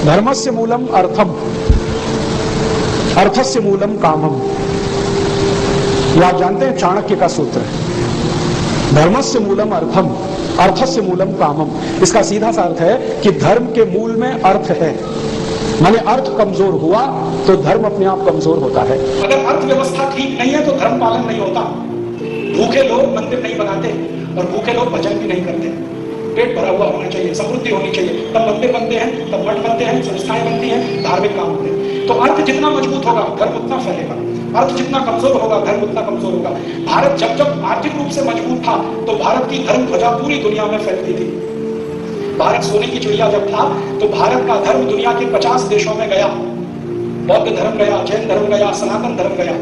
धर्मस्य मूलम अर्थम, अर्थस्य मूलम कामम। ये आप जानते हैं चाणक्य का सूत्र है, धर्मस्य मूलम अर्थम, अर्थस्य मूलम कामम। इसका सीधा सा अर्थ है कि धर्म के मूल में अर्थ है, माने अर्थ कमजोर हुआ तो धर्म अपने आप कमजोर होता है। अगर अर्थव्यवस्था ठीक नहीं है तो धर्म पालन नहीं होता। भूखे लोग मंदिर नहीं बनाते और भूखे लोग भजन भी नहीं करते। पेट भरा हुआ होना चाहिए, समृद्धि होनी चाहिए, तब मंदिर बनते हैं, तब मठ बनते हैं, संस्थाएं बनती हैं, धार्मिक काम होते हैं। तो अर्थ जितना मजबूत होगा धर्म उतना फैलेगा, अर्थ जितना कमजोर होगा धर्म उतना कमजोर होगा। भारत जब जब आर्थिक रूप से मजबूत था तो भारत की धर्म ध्वजा पूरी दुनिया में फैलती थी। भारत सोने की चिड़िया जब था तो भारत का धर्म दुनिया के 50 देशों में गया। बौद्ध धर्म गया, जैन धर्म गया, सनातन धर्म गया।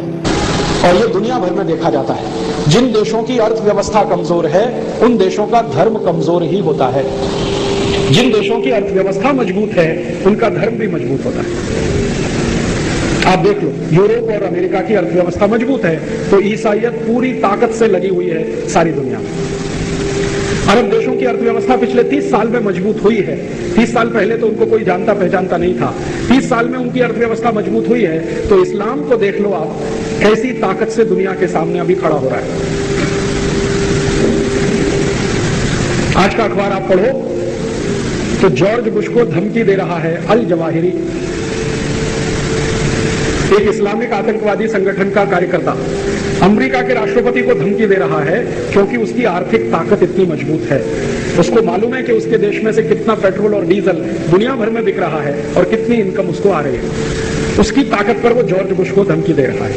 और ये दुनिया भर में देखा जाता है, जिन देशों की अर्थव्यवस्था कमजोर है उन देशों का धर्म कमजोर ही होता है। जिन देशों की अर्थव्यवस्था मजबूत है उनका धर्म भी मजबूत होता है। आप देख लो, यूरोप और अमेरिका की अर्थव्यवस्था मजबूत है तो ईसाईयत पूरी ताकत से लगी हुई है सारी दुनिया में। अरब देशों की अर्थव्यवस्था पिछले 30 साल में मजबूत हुई है। 30 साल पहले तो उनको कोई जानता पहचानता नहीं था, 30 साल में उनकी अर्थव्यवस्था मजबूत हुई है। तो इस्लाम को देख लो आप, कैसी ताकत से दुनिया के सामने अभी खड़ा हो रहा है। आज का अखबार आप पढ़ो तो जॉर्ज बुश को धमकी दे रहा है अल जवाहिरी, एक इस्लामिक आतंकवादी संगठन का कार्यकर्ता, अमेरिका के राष्ट्रपति को धमकी दे रहा है क्योंकि उसकी आर्थिक ताकत इतनी मजबूत है। उसको मालूम है कि उसके देश में से कितना पेट्रोल और डीजल दुनिया भर में बिक रहा है और कितनी इनकम उसको आ रही है। उसकी ताकत पर वो जॉर्ज बुश को धमकी दे रहा है।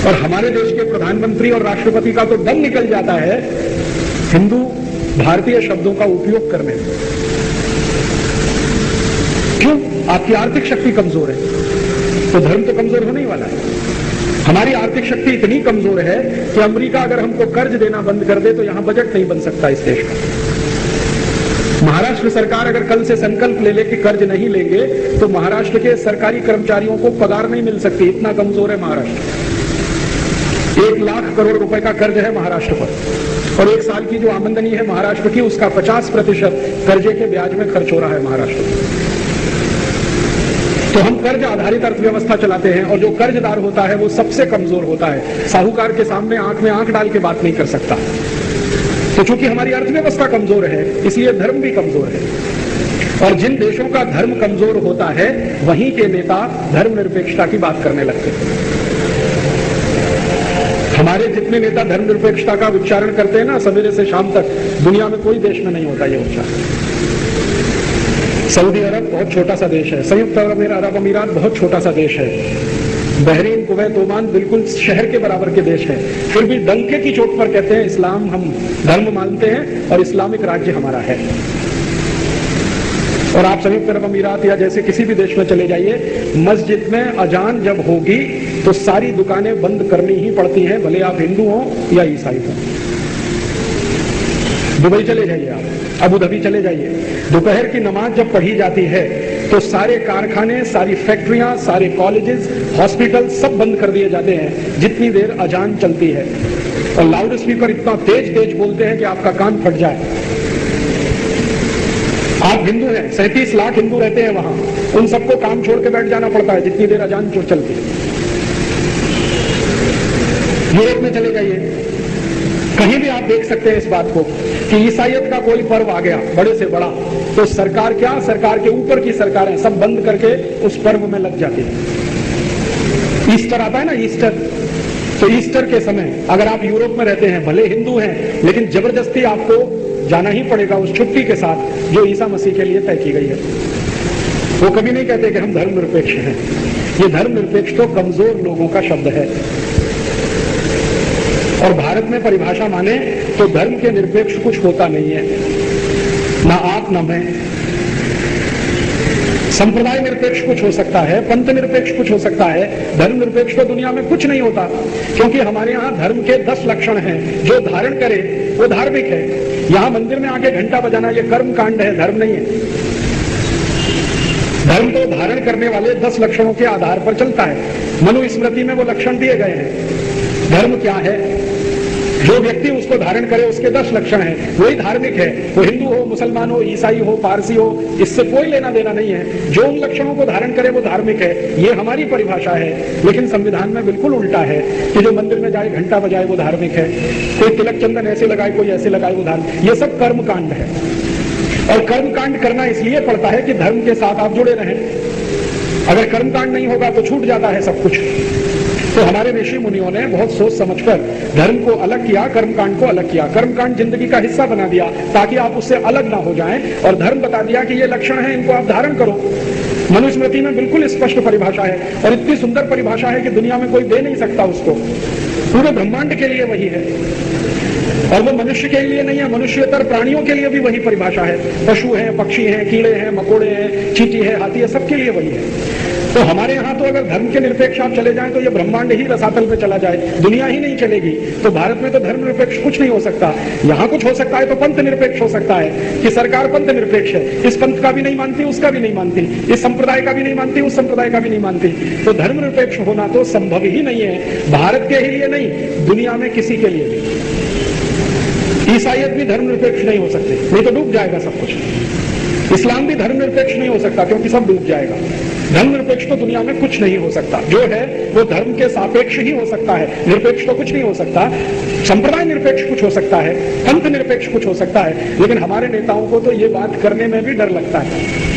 और हमारे देश के प्रधानमंत्री और राष्ट्रपति का तो दम निकल जाता है हिंदू भारतीय शब्दों का उपयोग करने में। क्यों? आपकी आर्थिक शक्ति कमजोर है तो धर्म तो कमजोर होने ही वाला है। हमारी आर्थिक शक्ति इतनी कमजोर है कि अमेरिका अगर हमको कर्ज देना बंद कर दे तो यहां बजट नहीं बन सकता इस देश का। महाराष्ट्र सरकार अगर कल से संकल्प ले ले कि कर्ज नहीं लेंगे तो महाराष्ट्र के सरकारी कर्मचारियों को पगार नहीं मिल सकती, इतना कमजोर है महाराष्ट्र। 1 लाख करोड़ रुपए का कर्ज है महाराष्ट्र पर और 1 साल की जो आमदनी है महाराष्ट्र की उसका 50% कर्जे के ब्याज में खर्च हो रहा है महाराष्ट्र। तो हम कर्ज आधारित अर्थव्यवस्था चलाते हैं और जो कर्जदार होता है वो सबसे कमजोर होता है, साहूकार के सामने आंख में आंख डाल के बात नहीं कर सकता। तो चूंकि हमारी अर्थव्यवस्था कमजोर है इसलिए धर्म भी कमजोर है। और जिन देशों का धर्म कमजोर होता है वहीं के नेता धर्मनिरपेक्षता की बात करने लगते हैं। हमारे जितने नेता धर्मनिरपेक्षता का उच्चारण करते हैं ना सवेरे से शाम तक, दुनिया में कोई देश में नहीं होता ये उच्चारण। सऊदी अरब बहुत छोटा सा देश है, संयुक्त अरब अमीरात बहुत छोटा सा देश है, बहरीन कुवैत ओमान बिल्कुल शहर के बराबर के देश है, फिर भी डंके की चोट पर कहते हैं इस्लाम हम धर्म मानते हैं और इस्लामिक राज्य हमारा है। और आप संयुक्त अरब अमीरात या जैसे किसी भी देश में चले जाइए, मस्जिद में अजान जब होगी तो सारी दुकानें बंद करनी ही पड़ती हैं, भले आप हिंदू हो या ईसाई हो। दुबई चले जाइए आप, अबू धाबी चले जाइए, दोपहर की नमाज जब पढ़ी जाती है तो सारे कारखाने, सारी फैक्ट्रियां, सारे कॉलेजेस, हॉस्पिटल सब बंद कर दिए जाते हैं जितनी देर अजान चलती है। और लाउड स्पीकर इतना तेज तेज बोलते हैं कि आपका कान फट जाए। आप हिंदू हैं, 37 लाख हिंदू रहते हैं वहां, उन सबको काम छोड़ के बैठ जाना पड़ता है जितनी देर अजान चलती है। यूरोप में चले जाइए, कहीं भी आप देख सकते हैं इस बात को कि ईसाइयत का कोई पर्व आ गया बड़े से बड़ा तो सरकार क्या, सरकार के ऊपर की सरकारें सब बंद करके उस पर्व में लग जाती है। ईस्टर आता है ना, ईस्टर, तो ईस्टर के समय अगर आप यूरोप में रहते हैं, भले हिंदू हैं लेकिन जबरदस्ती आपको जाना ही पड़ेगा उस छुट्टी के साथ जो ईसा मसीह के लिए तय की गई है। वो कभी नहीं कहते कि हम धर्मनिरपेक्ष हैं। ये धर्मनिरपेक्ष तो कमजोर लोगों का शब्द है। और भारत में परिभाषा माने तो धर्म के निरपेक्ष कुछ होता नहीं है, ना आप ना मैं। संप्रदाय निरपेक्ष कुछ हो सकता है, पंथ निरपेक्ष कुछ हो सकता है, धर्म निरपेक्ष तो दुनिया में कुछ नहीं होता। क्योंकि हमारे यहाँ धर्म के 10 लक्षण हैं, जो धारण करे वो धार्मिक है। यहाँ मंदिर में आके घंटा बजाना ये कर्म कांड है, धर्म नहीं है। धर्म तो धारण करने वाले 10 लक्षणों के आधार पर चलता है। मनुस्मृति में वो लक्षण दिए गए हैं। धर्म क्या है? जो व्यक्ति उसको धारण करे उसके 10 लक्षण हैं, वही धार्मिक है। वो हिंदू हो, मुसलमान हो, ईसाई हो, पारसी हो, इससे कोई लेना देना नहीं है। जो उन लक्षणों को धारण करे वो धार्मिक है, ये हमारी परिभाषा है। लेकिन संविधान में बिल्कुल उल्टा है कि जो मंदिर में जाए घंटा बजाए वो धार्मिक है, कोई तिलक चंदन ऐसे लगाए कोई ऐसे लगाए वो धार्मिक। ये सब कर्मकांड है, और कर्मकांड करना इसलिए पड़ता है कि धर्म के साथ आप जुड़े रहें। अगर कर्मकांड नहीं होगा तो छूट जाता है सब कुछ। तो हमारे ऋषि मुनियों ने बहुत सोच समझकर धर्म को अलग किया, कर्मकांड को अलग किया। कर्मकांड जिंदगी का हिस्सा बना दिया ताकि आप उससे अलग ना हो जाएं, और धर्म बता दिया कि ये लक्षण है, इनको आप धारण करो। मनुस्मृति में बिल्कुल स्पष्ट परिभाषा है, और इतनी सुंदर परिभाषा है कि दुनिया में कोई दे नहीं सकता उसको। पूरे ब्रह्मांड के लिए वही है, और वो मनुष्य के लिए नहीं है, मनुष्यतर प्राणियों के लिए भी वही परिभाषा है। पशु है, पक्षी है, कीड़े हैं, मकोड़े हैं, चींटी है, हाथी है, सबके लिए वही है। तो हमारे यहाँ तो अगर धर्म के निरपेक्ष आप चले जाएं तो ये ब्रह्मांड ही रसातल पे चला जाए, दुनिया ही नहीं चलेगी। तो भारत में तो धर्म निरपेक्ष कुछ नहीं हो सकता। यहाँ कुछ हो सकता है तो पंथ निरपेक्ष हो सकता है कि सरकार पंथ निरपेक्ष है, इस पंथ का भी नहीं मानती, उसका भी नहीं मानती, इस संप्रदाय का भी नहीं मानती, उस संप्रदाय का भी नहीं मानती। तो धर्म निरपेक्ष होना तो संभव ही नहीं है, भारत के ही लिए नहीं, दुनिया में किसी के लिए भी। ईसाइयत भी धर्म निरपेक्ष नहीं हो सकते, नहीं तो डूब जाएगा सब कुछ। इस्लाम भी धर्म निरपेक्ष नहीं हो सकता क्योंकि सब डूब जाएगा। धर्म निरपेक्ष तो दुनिया में कुछ नहीं हो सकता, जो है वो धर्म के सापेक्ष ही हो सकता है, निरपेक्ष तो कुछ नहीं हो सकता। संप्रदाय निरपेक्ष कुछ हो सकता है, पंथ निरपेक्ष कुछ हो सकता है, लेकिन हमारे नेताओं को तो ये बात करने में भी डर लगता है।